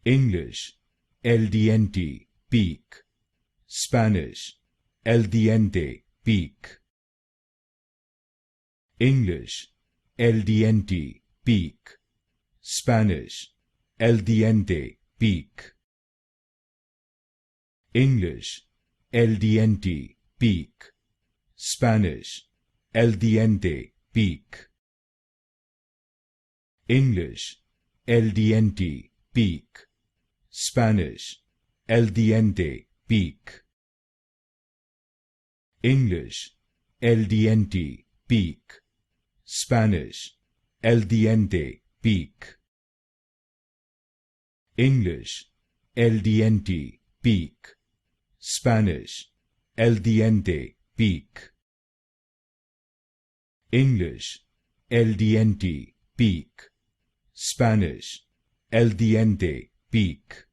English, el diente peak. Spanish, el diente peak. English, el diente peak. Spanish, el diente peak. English, el diente peak. Spanish, el diente peak. English, el diente peak. Spanish, el diente peak. English, el diente peak. Spanish, el diente peak. English, el diente peak. Spanish, el diente peak. English, el diente peak. Spanish, el diente peak.